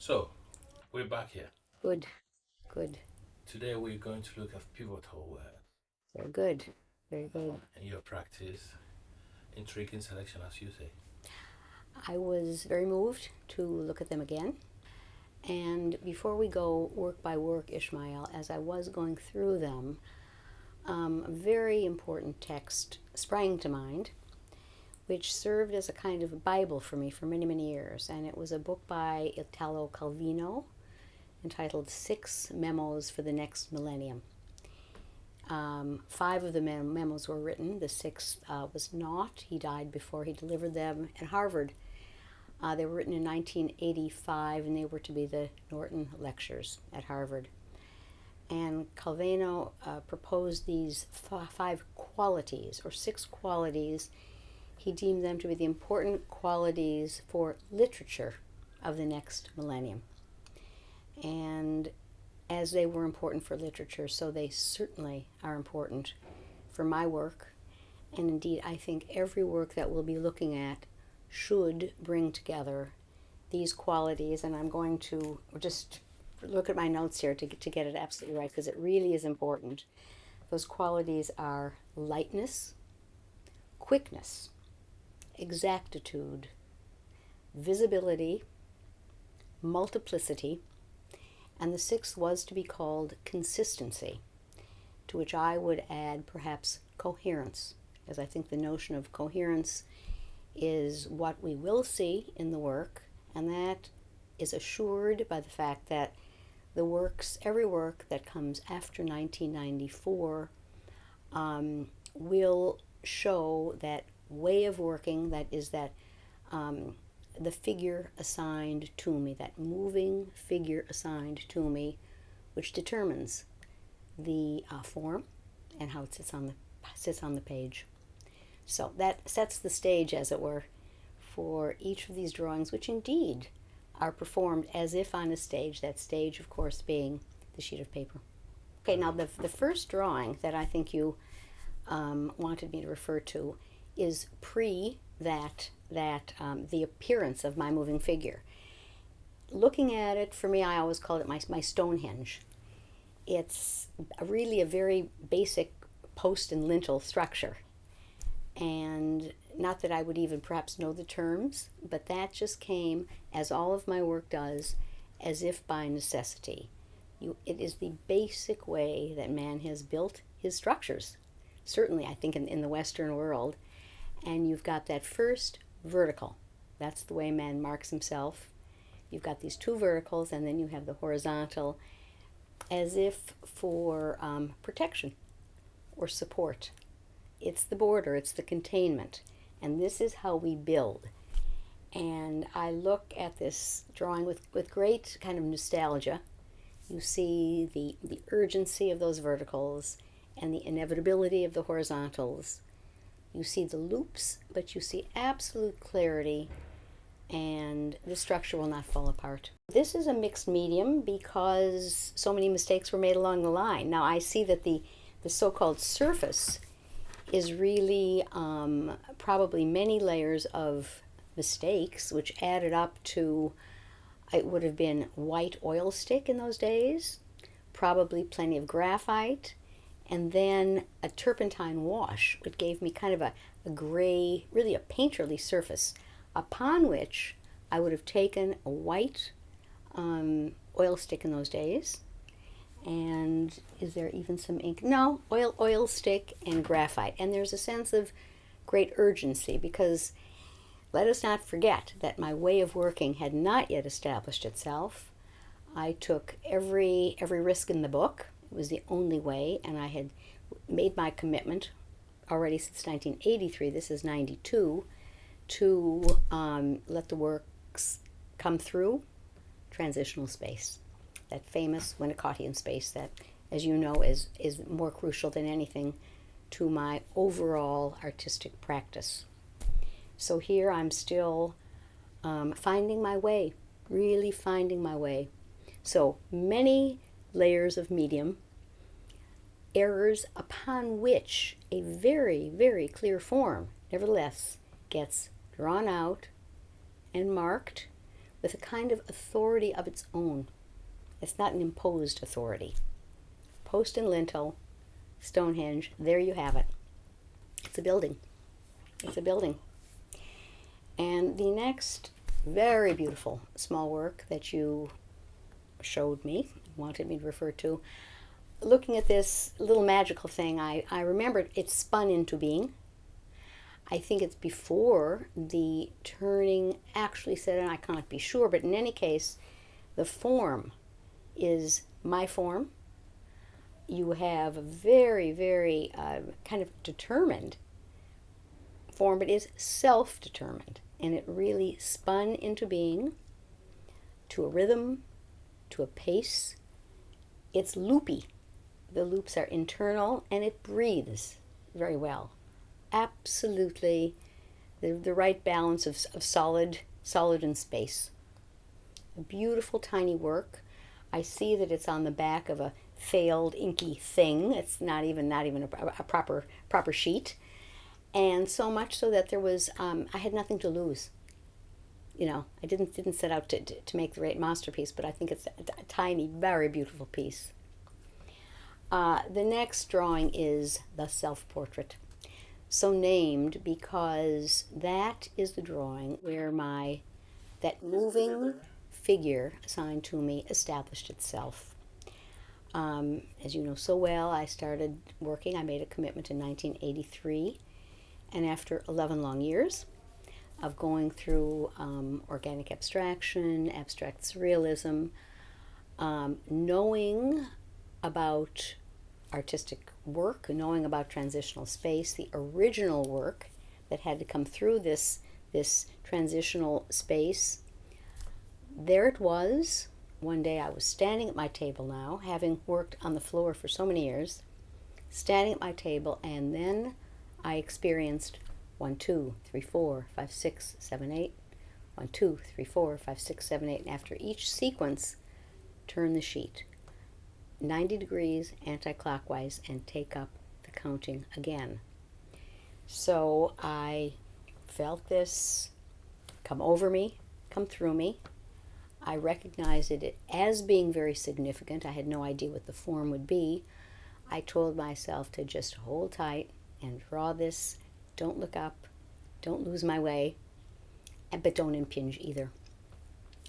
So, we're back here. Good, good, Today we're going to look at pivotal words very good, very good. and your practice. Intriguing selection, as you say. I was very moved to look at them again. And before we go work by work, Ishmael, as I was going through them, a very important text sprang to mind, which served as a kind of Bible for me for many, many years. And it was a book by Italo Calvino entitled Memos for the Next Millennium. 5 of the memos were written. The sixth was not. He died before he delivered them at Harvard. They were written in 1985, and they were to be the Norton Lectures at Harvard. And Calvino proposed these 5 qualities, or 6 qualities. He deemed them to be the important qualities for literature of the next millennium. And as they were important for literature, so they certainly are important for my work. And indeed, I think every work that we'll be looking at should bring together these qualities. And I'm going to just look at my notes here to get it absolutely right, because it really is important. Those qualities are lightness, quickness, exactitude, visibility, multiplicity, and the 6th was to be called consistency, to which I would add perhaps coherence, as I think the notion of coherence is what we will see in the work, and that is assured by the fact that every work that comes after 1994 will show that way of working, that is that the figure assigned to me, that moving figure assigned to me, which determines the form and how it sits on the page. So that sets the stage, as it were, for each of these drawings, which indeed are performed as if on a stage, that stage, of course, being the sheet of paper. Okay, now the first drawing that I think you wanted me to refer to is pre that the appearance of my moving figure. Looking at it, for me, I always called it my Stonehenge. It's really a very basic post and lintel structure. And not that I would even perhaps know the terms, but that just came, as all of my work does, as if by necessity. It is the basic way that man has built his structures, certainly I think in the Western world. And you've got that first vertical. That's the way man marks himself. You've got these 2 verticals, and then you have the horizontal, as if for protection or support. It's the border, it's the containment. And this is how we build. And I look at this drawing with great kind of nostalgia. You see the urgency of those verticals and the inevitability of the horizontals. You see the loops, but you see absolute clarity, and the structure will not fall apart. This is a mixed medium because so many mistakes were made along the line. Now I see that the so-called surface is really probably many layers of mistakes, which added up to, it would have been white oil stick in those days, probably plenty of graphite, and then a turpentine wash, which gave me kind of a gray, really a painterly surface, upon which I would have taken a white oil stick in those days. And is there even some ink? No, oil stick and graphite. And there's a sense of great urgency, because let us not forget that my way of working had not yet established itself. I took every risk in the book. It was the only way, and I had made my commitment already since 1983, this is 92, to let the works come through transitional space, that famous Winnicottian space that, as you know, is more crucial than anything to my overall artistic practice. So here I'm still finding my way, really finding my way. So many layers of medium, errors upon which a very, very clear form, nevertheless, gets drawn out and marked with a kind of authority of its own. It's not an imposed authority. Post and lintel, Stonehenge, there you have it. It's a building. It's a building. And the next very beautiful small work that you showed me, wanted me to refer to, looking at this little magical thing, I remembered it spun into being. I think it's before the turning actually set in, I can't be sure, but in any case, the form is my form. You have a very, very kind of determined form, but is self-determined. And it really spun into being to a rhythm, to a pace. It's loopy. The loops are internal, and it breathes very well. Absolutely the right balance of solid and space. A beautiful tiny work. I see that it's on the back of a failed inky thing. It's not even a proper sheet, and so much so that there was I had nothing to lose. You know, I didn't set out to make the great masterpiece, but I think it's a tiny, very beautiful piece. The next drawing is the self-portrait. So named because that is the drawing where that moving figure assigned to me established itself. As you know so well, I started working, I made a commitment in 1983, and after 11 long years of going through organic abstraction, abstract surrealism, knowing about artistic work, knowing about transitional space, the original work that had to come through this transitional space. There it was. One day I was standing at my table now, having worked on the floor for so many years, standing at my table, and then I experienced 1, 2, 3, 4, 5, 6, 7, 8. 1, 2, 3, 4, 5, 6, 7, 8. And after each sequence, turn the sheet 90 degrees anti-clockwise and take up the counting again. So I felt this come over me, come through me. I recognized it as being very significant. I had no idea what the form would be. I told myself to just hold tight and draw this. Don't look up. Don't lose my way. But don't impinge either.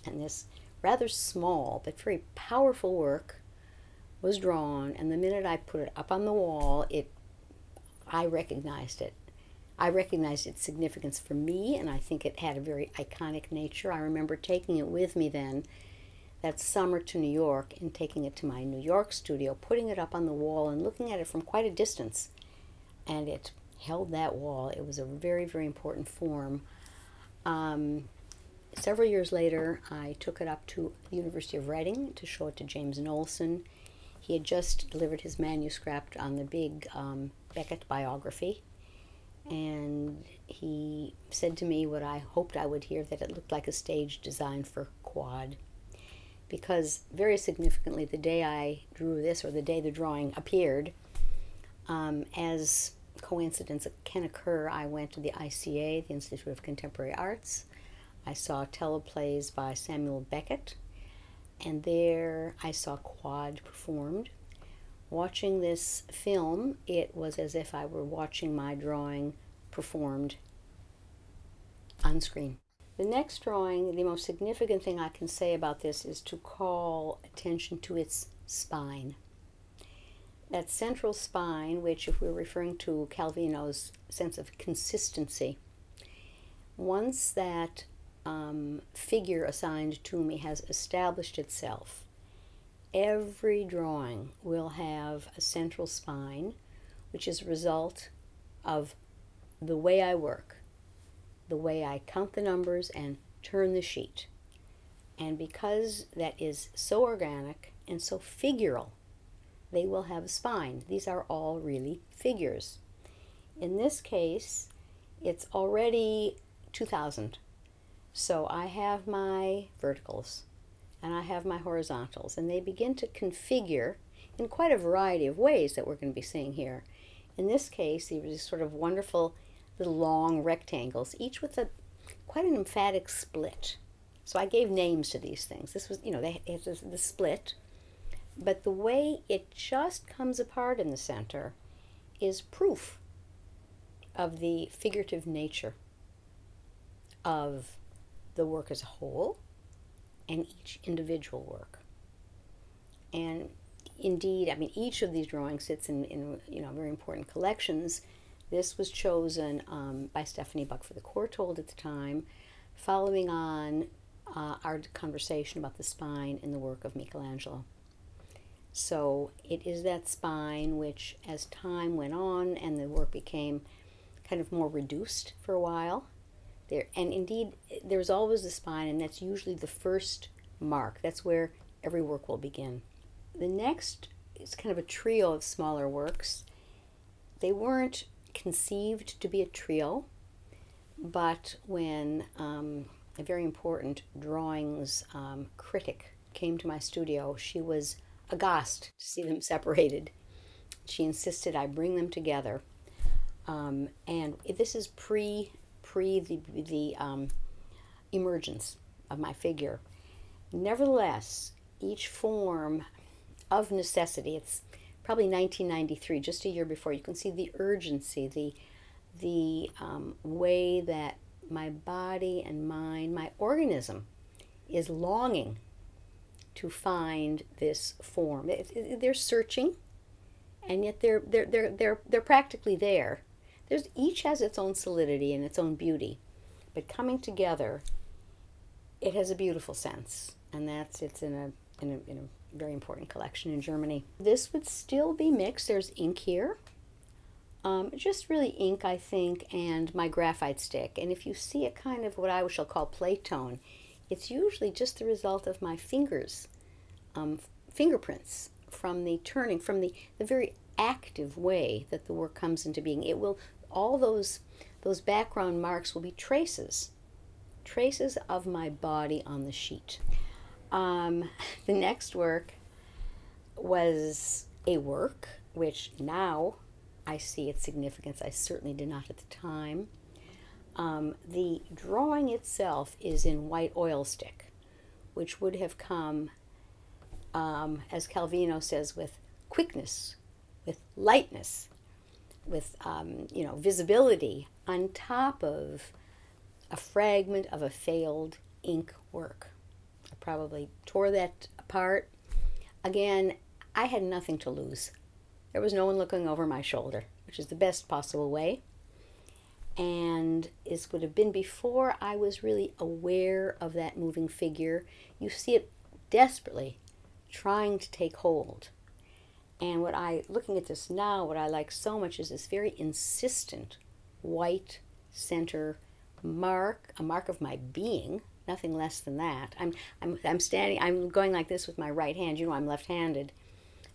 And this rather small but very powerful work was drawn, and the minute I put it up on the wall, I recognized it. I recognized its significance for me, and I think it had a very iconic nature. I remember taking it with me then that summer to New York and taking it to my New York studio, putting it up on the wall and looking at it from quite a distance. And it held that wall. It was a very, very important form. Several years later, I took it up to the University of Reading to show it to James Knowlson. He had just delivered his manuscript on the big Beckett biography, and he said to me what I hoped I would hear, that it looked like a stage designed for quad. Because very significantly, the day I drew this, or the day the drawing appeared, as coincidence can occur, I went to the ICA, the Institute of Contemporary Arts. I saw teleplays by Samuel Beckett, and there I saw quad performed. Watching this film, it was as if I were watching my drawing performed on screen. The next drawing, the most significant thing I can say about this is to call attention to its spine. That central spine, which, if we're referring to Calvino's sense of consistency, once that figure assigned to me has established itself, every drawing will have a central spine, which is a result of the way I work, the way I count the numbers and turn the sheet. And because that is so organic and so figural, they will have a spine. These are all really figures. In this case, it's already 2000. So I have my verticals and I have my horizontals, and they begin to configure in quite a variety of ways that we're going to be seeing here. In this case, these sort of wonderful little long rectangles, each with quite an emphatic split. So I gave names to these things. This was, they had the split, but the way it just comes apart in the center is proof of the figurative nature of the work as a whole and each individual work. And indeed, I mean, each of these drawings sits in very important collections. This was chosen by Stephanie Buck for the Courtauld at the time, following on our conversation about the spine in the work of Michelangelo. So it is that spine which, as time went on and the work became kind of more reduced for a while, and indeed there's always the spine, and that's usually the first mark. That's where every work will begin. The next is kind of a trio of smaller works. They weren't conceived to be a trio, but when a very important drawings critic came to my studio, she was aghast to see them separated. She insisted I bring them together, and this is pre the emergence of my figure. Nevertheless, each form of necessity, it's probably 1993, just a year before, you can see the urgency, the way that my body and mind, my organism, is longing to find this form. They're searching, and yet they're practically there. Each has its own solidity and its own beauty, but coming together, it has a beautiful sense, and it's in a very important collection in Germany. This would still be mixed. There's ink here, just really ink, I think, and my graphite stick. And if you see a kind of what I shall call plate tone, it's usually just the result of my fingers, fingerprints from the turning, from the very active way that the work comes into being. It will, all those background marks will be traces of my body on the sheet. The next work was a work which now I see its significance. I certainly did not at the time. The drawing itself is in white oil stick, which would have come, as Calvino says, with quickness, with lightness, with visibility on top of a fragment of a failed ink work. I probably tore that apart. Again, I had nothing to lose. There was no one looking over my shoulder, which is the best possible way. And this would have been before I was really aware of that moving figure. You see it desperately trying to take hold. And looking at this now, what I like so much is this very insistent white center mark, a mark of my being, nothing less than that. I'm standing, I'm going like this with my right hand. I'm left-handed.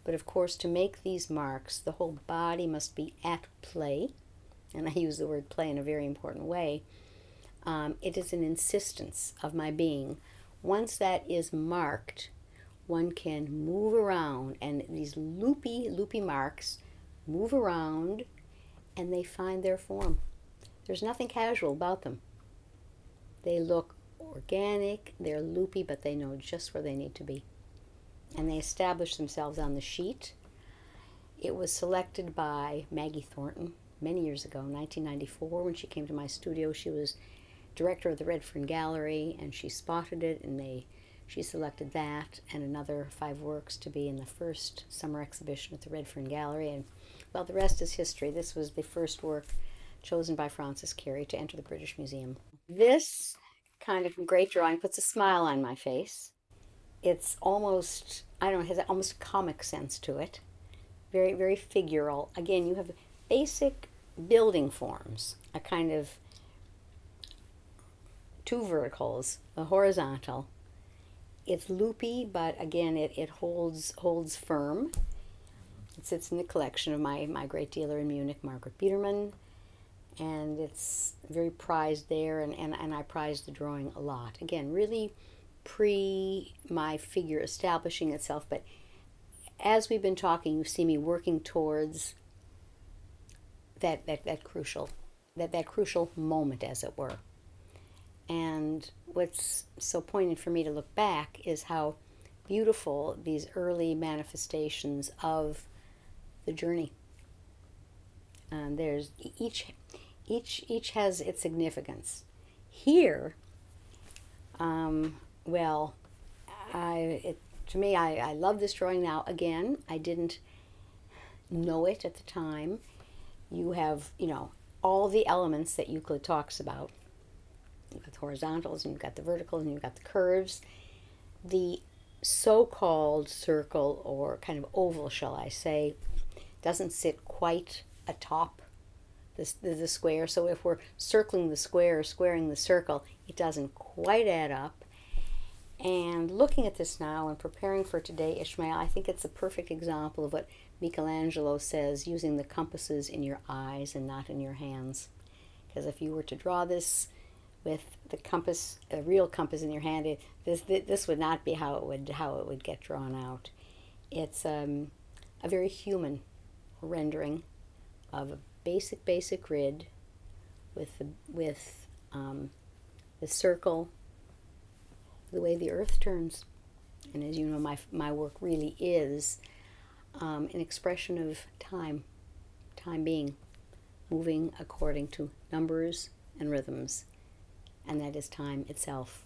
But of course, to make these marks, the whole body must be at play. And I use the word play in a very important way. It is an insistence of my being. Once that is marked, one can move around, and these loopy marks move around, and they find their form. There's nothing casual about them. They look organic, they're loopy, but they know just where they need to be. And they establish themselves on the sheet. It was selected by Maggie Thornton many years ago, 1994, when she came to my studio. She was director of the Redfern Gallery, and she spotted it, and she selected that and another 5 works to be in the first summer exhibition at the Redfern Gallery. And, well, the rest is history. This was the first work chosen by Frances Carey to enter the British Museum. This kind of great drawing puts a smile on my face. It's almost, it has almost a comic sense to it. Very, very figural. Again, you have basic building forms, a kind of 2 verticals, a horizontal. It's loopy, but again, it holds firm. It sits in the collection of my great dealer in Munich, Margaret Biedermann, and it's very prized there, and I prize the drawing a lot. Again, really pre my figure establishing itself, but as we've been talking, you see me working towards that crucial moment, as it were. And what's so poignant for me to look back is how beautiful these early manifestations of the journey. There's each has its significance. Here, well, to me, I love this drawing now. Again, I didn't know it at the time. You have, all the elements that Euclid talks about. You've got the horizontals, and you've got the verticals, and you've got the curves. The so-called circle, or kind of oval, shall I say, doesn't sit quite atop the square. So if we're circling the square or squaring the circle, it doesn't quite add up. And looking at this now and preparing for today, Ishmael, I think it's a perfect example of what Michelangelo says, using the compasses in your eyes and not in your hands. Because if you were to draw this with the compass, a real compass in your hand, this would not be how it would get drawn out. It's a very human rendering of a basic grid with the circle, the way the earth turns. And as you know, my work really is an expression of time being, moving according to numbers and rhythms, and that is time itself.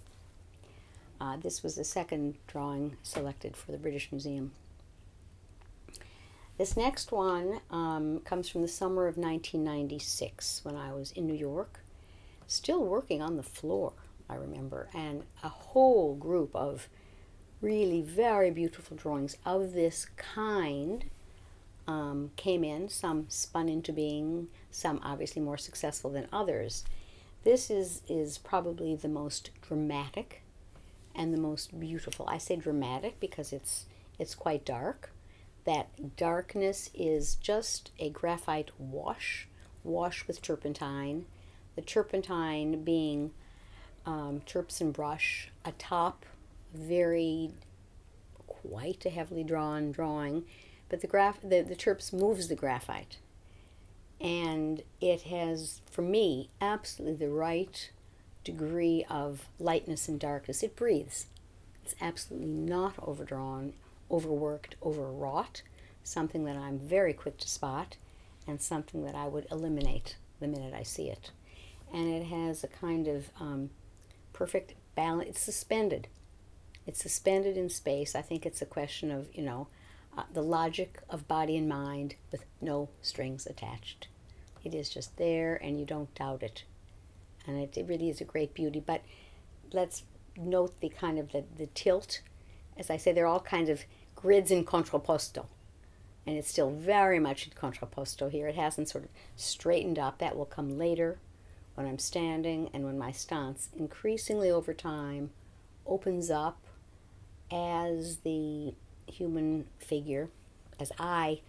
This was the second drawing selected for the British Museum. This next one comes from the summer of 1996, when I was in New York, still working on the floor, I remember, and a whole group of really very beautiful drawings of this kind came in. Some spun into being, some obviously more successful than others. This is probably the most dramatic and the most beautiful. I say dramatic because it's quite dark. That darkness is just a graphite wash with turpentine. The turpentine being turps and brush atop very quite a heavily drawn drawing, but the turps moves the graphite, and it has, for me, absolutely the right degree of lightness and darkness. It breathes. It's absolutely not overdrawn, overworked, overwrought, something that I'm very quick to spot and something that I would eliminate the minute I see it. And it has a kind of perfect balance. It's suspended. It's suspended in space. I think it's a question of, the logic of body and mind with no strings attached. It is just there and you don't doubt it. And it really is a great beauty. But let's note the kind of the tilt. As I say, they're all kinds of grids in contrapposto. And it's still very much in contrapposto here. It hasn't sort of straightened up. That will come later when I'm standing and when my stance increasingly over time opens up as the human figure, as I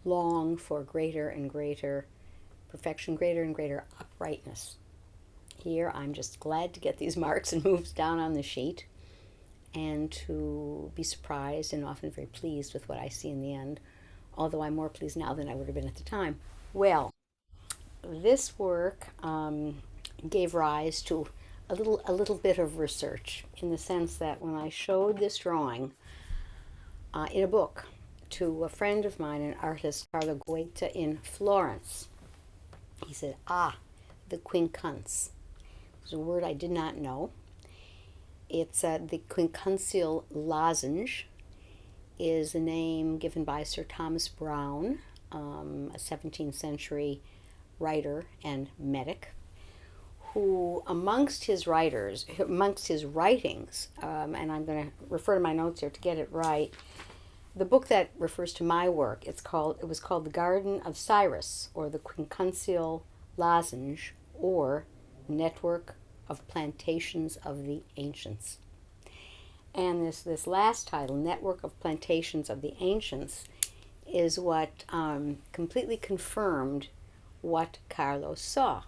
long for greater and greater perfection, greater and greater uprightness. Here I'm just glad to get these marks and moves down on the sheet and to be surprised and often very pleased with what I see in the end, although I'm more pleased now than I would have been at the time. Well, this work gave rise to a little bit of research, in the sense that when I showed this drawing in a book to a friend of mine, an artist, Carlo Guetta, in Florence, he said, the quincunx. It's a word I did not know. It's the quincunxial lozenge is a name given by Sir Thomas Browne, a 17th century writer and medic, who amongst his writings, and I'm going to refer to my notes here to get it right, the book that refers to my work, it was called The Garden of Cyrus, or the Quincunxial Lozenge, or Network of Plantations of the Ancients. And this last title, Network of Plantations of the Ancients, is what completely confirmed what Carlo saw.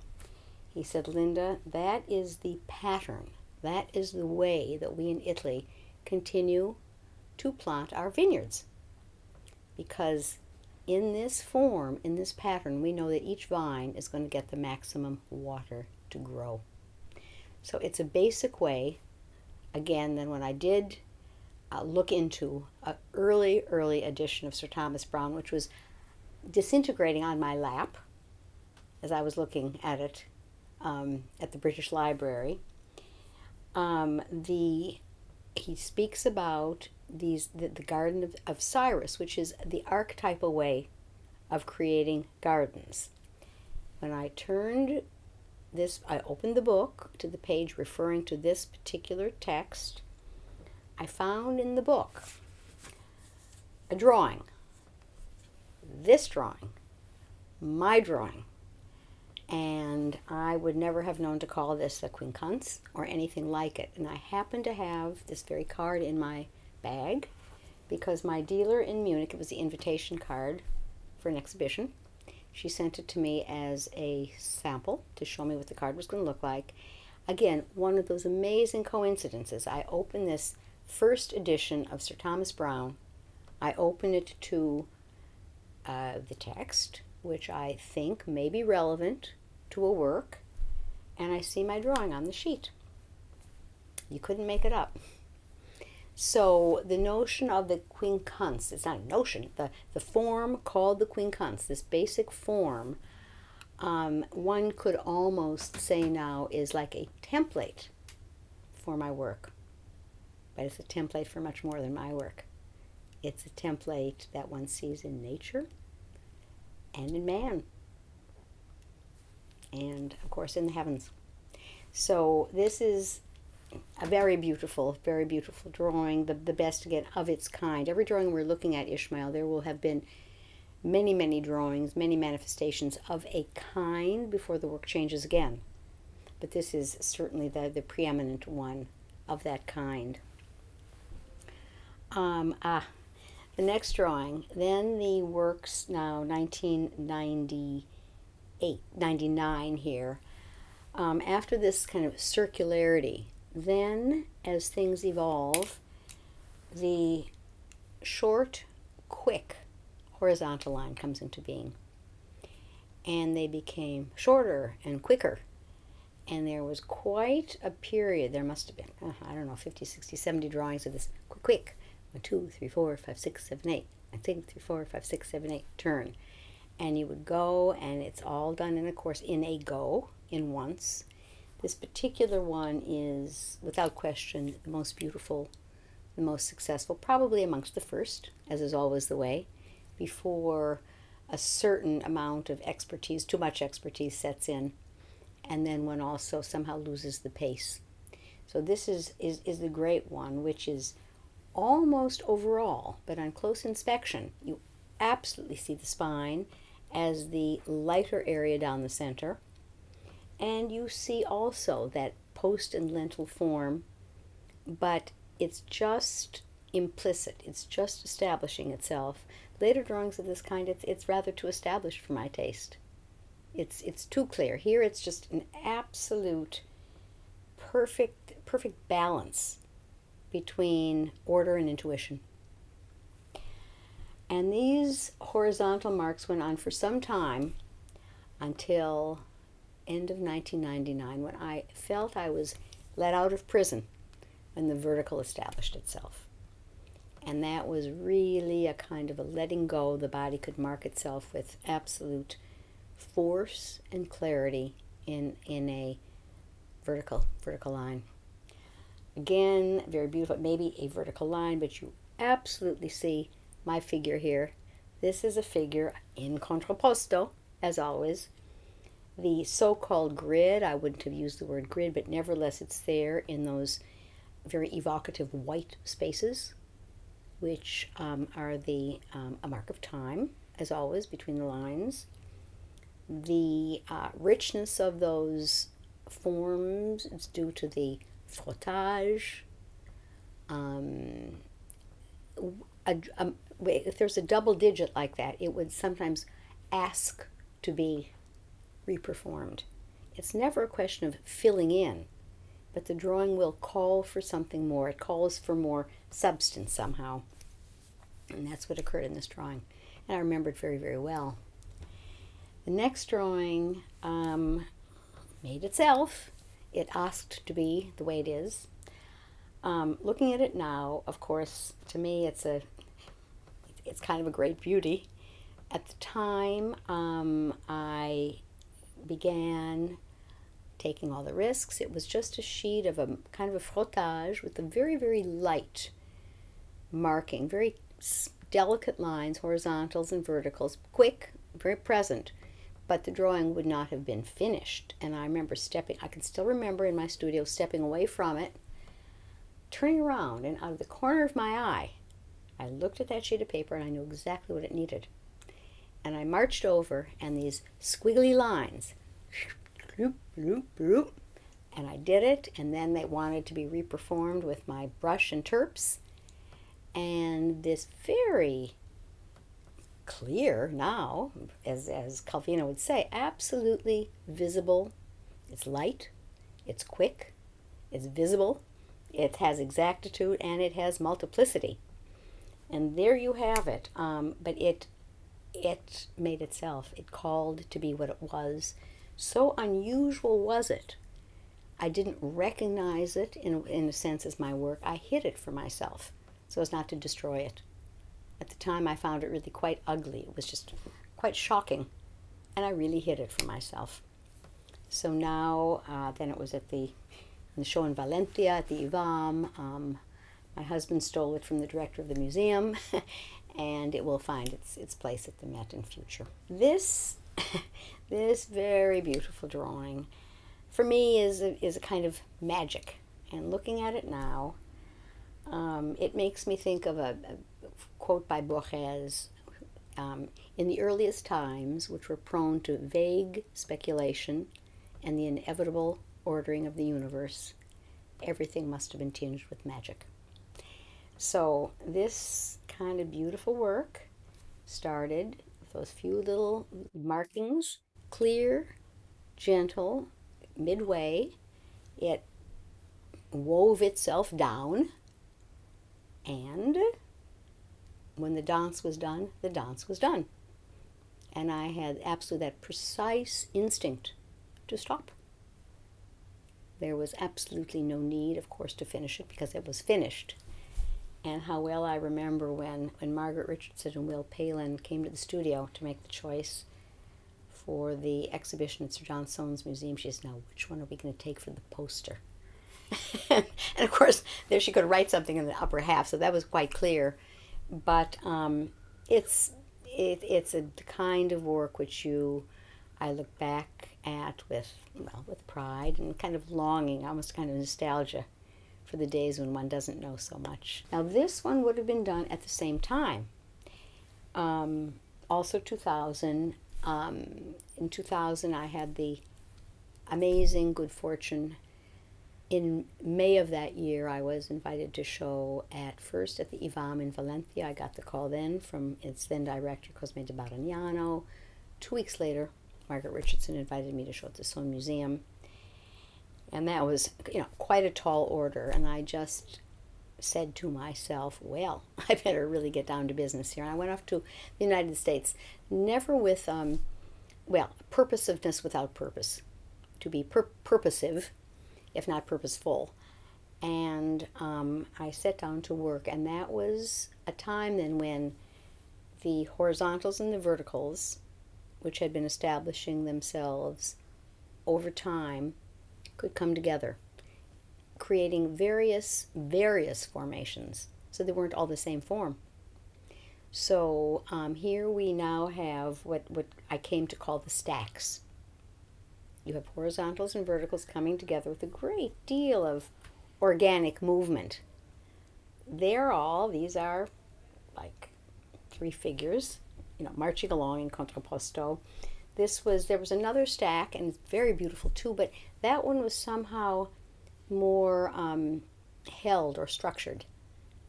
He said, Linda, that is the pattern, that is the way that we in Italy continue to plant our vineyards. Because in this form, in this pattern, we know that each vine is going to get the maximum water to grow. So it's a basic way, again, than when I did look into an early edition of Sir Thomas Browne, which was disintegrating on my lap as I was looking at it at the British Library. He speaks about the Garden of Cyrus, which is the archetypal way of creating gardens. When I turned this, I opened the book to the page referring to this particular text. I found in the book a drawing, this drawing, my drawing, and I would never have known to call this a quincunx or anything like it. And I happen to have this very card in my bag because my dealer in Munich, it was the invitation card for an exhibition. She sent it to me as a sample to show me what the card was going to look like. Again, one of those amazing coincidences. I opened this first edition of Sir Thomas Browne. I open it to the text, which I think may be relevant to a work, and I see my drawing on the sheet. You couldn't make it up. So the notion of the quincunx, it's not a notion, the form called the quincunx, this basic form, one could almost say now is like a template for my work. But it's a template for much more than my work. It's a template that one sees in nature and in man. And, of course, in the heavens. So this is a very beautiful drawing, the best, again, of its kind. Every drawing we're looking at, Ishmael, there will have been many, many drawings, many manifestations of a kind before the work changes again. But this is certainly the preeminent one of that kind. The next drawing, then the works now 1999 here. After this kind of circularity, then as things evolve, the short, quick horizontal line comes into being. And they became shorter and quicker. And there was quite a period, there must have been, 50, 60, 70 drawings of this quick. 1, 2, 3, 4, 5, 6, 7, 8. 1, 2, 3, 4, 5, 6, 7, 8. Turn. And you would go, and it's all done in a course, in a go, in once. This particular one is, without question, the most beautiful, the most successful, probably amongst the first, as is always the way, before a certain amount of expertise, too much expertise sets in, and then one also somehow loses the pace. So this is the great one, which is almost overall, but on close inspection, you absolutely see the spine as the lighter area down the center, and you see also that post and lintel form, but it's just implicit, it's just establishing itself. Later drawings of this kind, it's rather too established for my taste. It's too clear. Here it's just an absolute perfect balance between order and intuition. And these horizontal marks went on for some time until end of 1999, when I felt I was let out of prison when the vertical established itself. And that was really a kind of a letting go. The body could mark itself with absolute force and clarity in a vertical line. Again, very beautiful, maybe a vertical line, but you absolutely see my figure here. This is a figure in contrapposto, as always. The so-called grid, I wouldn't have used the word grid, but nevertheless it's there in those very evocative white spaces, which are a mark of time, as always, between the lines. The richness of those forms is due to the frottage. If there's a double digit like that, it would sometimes ask to be reperformed. It's never a question of filling in, but the drawing will call for something more. It calls for more substance somehow. And that's what occurred in this drawing. And I remember it very, very well. The next drawing made itself. it asked to be the way it is. Looking at it now, of course, to me it's kind of a great beauty. At the time, I began taking all the risks. It was just a sheet of a kind of a frottage with a very, very light marking, very delicate lines, horizontals and verticals, quick, very present, but the drawing would not have been finished. And I remember I can still remember in my studio stepping away from it, turning around, and out of the corner of my eye, I looked at that sheet of paper and I knew exactly what it needed. And I marched over, and these squiggly lines, bloop, bloop, bloop, and I did it, and then they wanted to be reperformed with my brush and terps. And this very clear now, as Calvino would say, absolutely visible. It's light, it's quick, it's visible, it has exactitude, and it has multiplicity. And there you have it. But it made itself. It called to be what it was. So unusual was it. I didn't recognize it in a sense as my work. I hid it for myself so as not to destroy it. At the time, I found it really quite ugly. It was just quite shocking, and I really hid it for myself. So now, then it was at the show in Valencia at the IVAM. My husband stole it from the director of the museum, and it will find its place at the Met in future. This very beautiful drawing, for me, is a kind of magic. And looking at it now, it makes me think of a quote by Borges, in the earliest times, which were prone to vague speculation and the inevitable ordering of the universe, everything must have been tinged with magic. So this kind of beautiful work started with those few little markings, clear, gentle, midway. It wove itself down, and when the dance was done, the dance was done. And I had absolutely that precise instinct to stop. There was absolutely no need, of course, to finish it because it was finished. And how well I remember when Margaret Richardson and Will Palin came to the studio to make the choice for the exhibition at Sir John Soane's museum. She said, now, which one are we going to take for the poster? And of course, there she could write something in the upper half, so that was quite clear. But it's a kind of work which I look back at with pride and kind of longing, almost kind of nostalgia for the days when one doesn't know so much. Now this one would have been done at the same time. Also 2000. In 2000 I had the amazing good fortune. In May of that year I was invited to show first at the IVAM in Valencia. I got the call then from its then director, Cosme de Baragnano. 2 weeks later, Margaret Richardson invited me to show at the Soane Museum. And that was, quite a tall order. And I just said to myself, well, I better really get down to business here. And I went off to the United States, never with, purposiveness without purpose. To be purposive, if not purposeful. And I sat down to work. And that was a time then when the horizontals and the verticals, which had been establishing themselves over time, could come together, creating various formations, so they weren't all the same form. So here we now have what I came to call the stacks. You have horizontals and verticals coming together with a great deal of organic movement. These are like three figures, marching along in contrapposto. There was another stack, and it's very beautiful too, but that one was somehow more held or structured.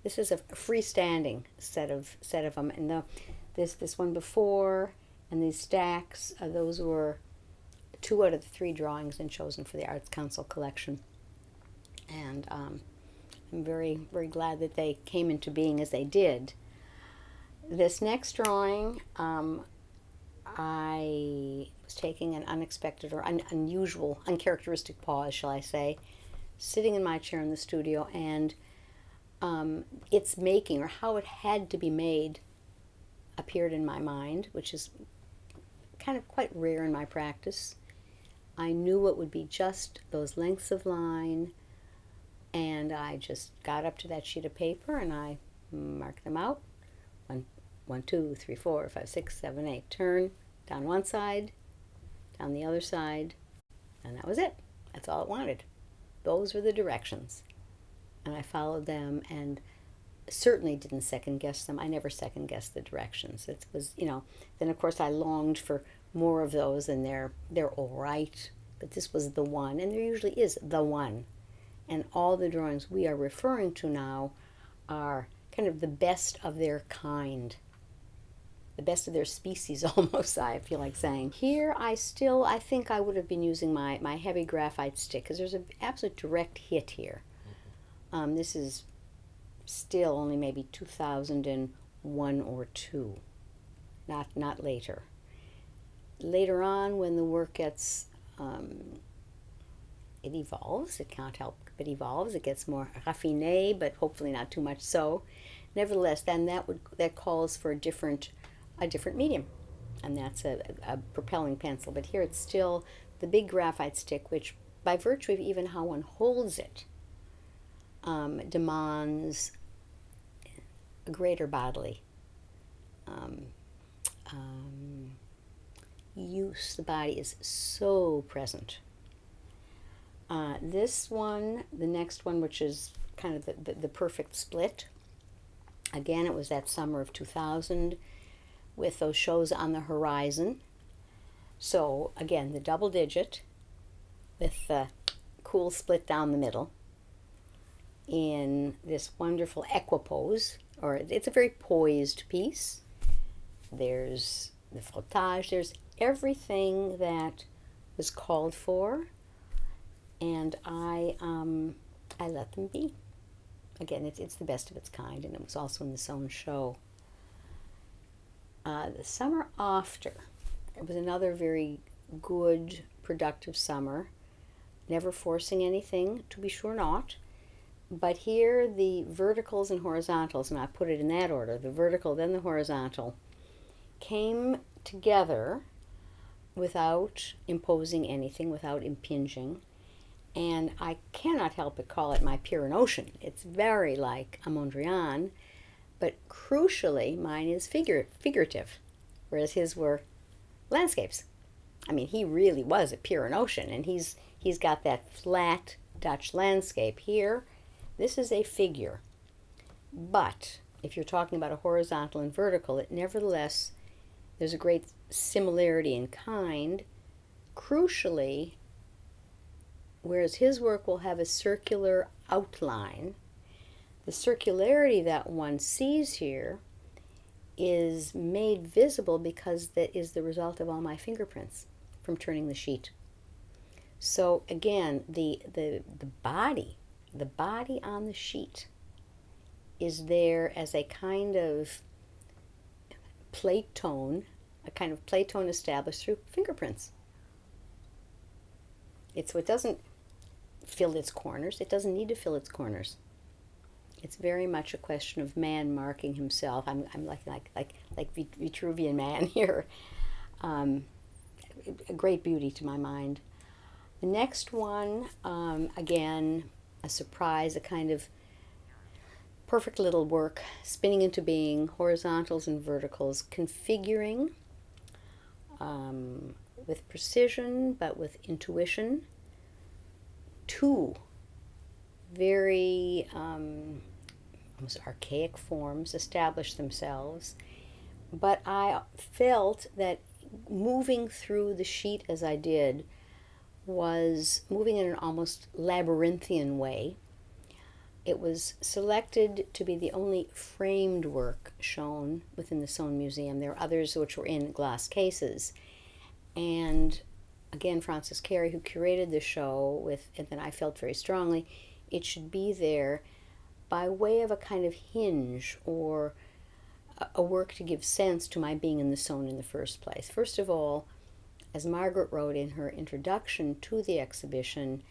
This is a freestanding set of them, and this one before, and these stacks, those were 2 out of the 3 drawings then chosen for the Arts Council collection, and I'm very, very glad that they came into being as they did. This next drawing, I was taking an unexpected or unusual, uncharacteristic pause, shall I say, sitting in my chair in the studio, and its making, or how it had to be made, appeared in my mind, which is kind of quite rare in my practice. I knew it would be just those lengths of line, and I just got up to that sheet of paper and I marked them out. 1, 2, 3, 4, 5, 6, 7, 8. Turn down one side, down the other side, and that was it. That's all it wanted. Those were the directions. And I followed them and certainly didn't second guess them. I never second guessed the directions. It was, then of course I longed for more of those, and they're all right, but this was the one, and there usually is the one. And all the drawings we are referring to now are kind of the best of their kind, the best of their species almost, I feel like saying. Here I think I would have been using my heavy graphite stick, because there's an absolute direct hit here. This is still only maybe 2001 or 2, not later. Later on, when the work gets, it evolves, it can't help but evolves, it gets more raffiné, but hopefully not too much so. Nevertheless, then that calls for a different medium, and that's a propelling pencil. But here it's still the big graphite stick, which by virtue of even how one holds it, demands a greater bodily use. The body is so present. This one, the next one, which is kind of the perfect split, again, it was that summer of 2000 with those shows on the horizon. So again, the double digit with the cool split down the middle in this wonderful equipoise, or it's a very poised piece. There's the frottage, there's everything that was called for, and I let them be. Again, it's the best of its kind, and it was also in its own show. The summer after, it was another very good, productive summer. Never forcing anything, to be sure not. But here, the verticals and horizontals, and I put it in that order, the vertical, then the horizontal, came together without imposing anything, without impinging. And I cannot help but call it my Pyrrhenocean. It's very like a Mondrian, but crucially, mine is figurative, whereas his were landscapes. I mean, he really was a Pyrrhenocean, and he's got that flat Dutch landscape here. This is a figure. But if you're talking about a horizontal and vertical, it nevertheless, there's a great similarity in kind. Crucially, whereas his work will have a circular outline, the circularity that one sees here is made visible because that is the result of all my fingerprints from turning the sheet. So again, the body on the sheet is there as a kind of plate tone, established through fingerprints. So it doesn't fill its corners. It doesn't need to fill its corners. It's very much a question of man marking himself. I'm like Vitruvian man here. A great beauty to my mind. The next one, again, a surprise, a kind of perfect little work, spinning into being, horizontals and verticals, configuring with precision but with intuition. Two very almost archaic forms established themselves, but I felt that moving through the sheet as I did was moving in an almost labyrinthian way. It was selected to be the only framed work shown within the Soane Museum. There were others which were in glass cases. And again, Francis Carey, who curated the show, and then I felt very strongly it should be there by way of a kind of hinge or a work to give sense to my being in the zone in the first place. First of all, as Margaret wrote in her introduction to the exhibition,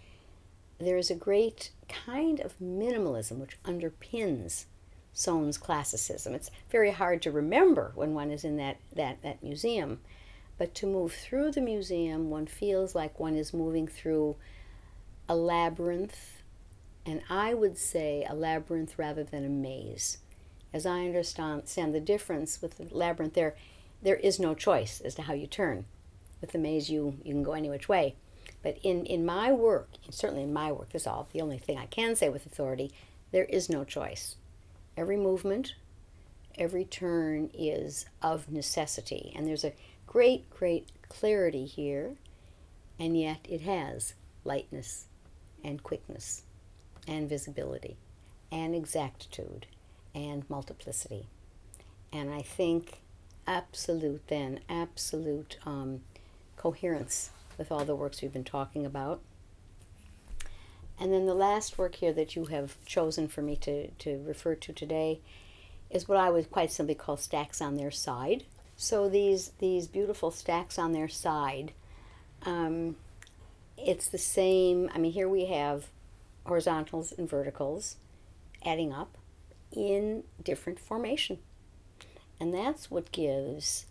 there is a great kind of minimalism which underpins Sohn's classicism. It's very hard to remember when one is in that museum, but to move through the museum, one feels like one is moving through a labyrinth, and I would say a labyrinth rather than a maze. As I understand the difference with the labyrinth, there is no choice as to how you turn. With the maze, you can go any which way. But in my work, certainly in my work, this is all the only thing I can say with authority, there is no choice. Every movement, every turn is of necessity. And there's a great, great clarity here, and yet it has lightness and quickness and visibility and exactitude and multiplicity. And I think absolute coherence with all the works we've been talking about. And then the last work here that you have chosen for me to refer to today is what I would quite simply call stacks on their side. So these beautiful stacks on their side, it's the same, here we have horizontals and verticals adding up in different formation. And that's what gives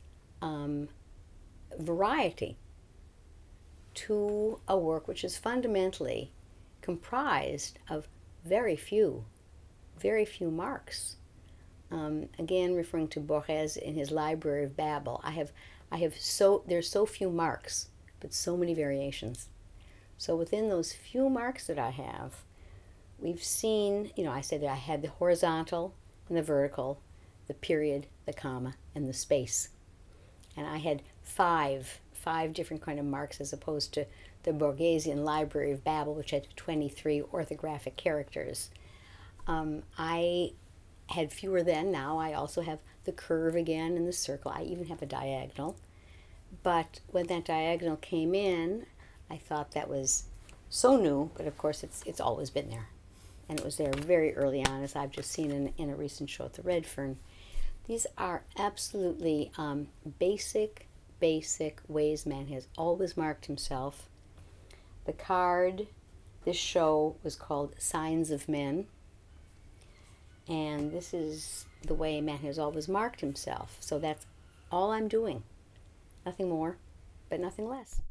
variety to a work which is fundamentally comprised of very few marks. Again, referring to Borges in his Library of Babel, there's so few marks, but so many variations. So within those few marks that I have, we've seen, I said that I had the horizontal and the vertical, the period, the comma, and the space. And I had five different kind of marks as opposed to the Borgesian Library of Babel, which had 23 orthographic characters. I had fewer then. Now I also have the curve again and the circle. I even have a diagonal. But when that diagonal came in, I thought that was so new, but of course it's always been there. And it was there very early on, as I've just seen in a recent show at the Redfern. These are absolutely basic ways man has always marked himself. The card, this show was called Signs of Men. And this is the way man has always marked himself. So that's all I'm doing. Nothing more, but nothing less.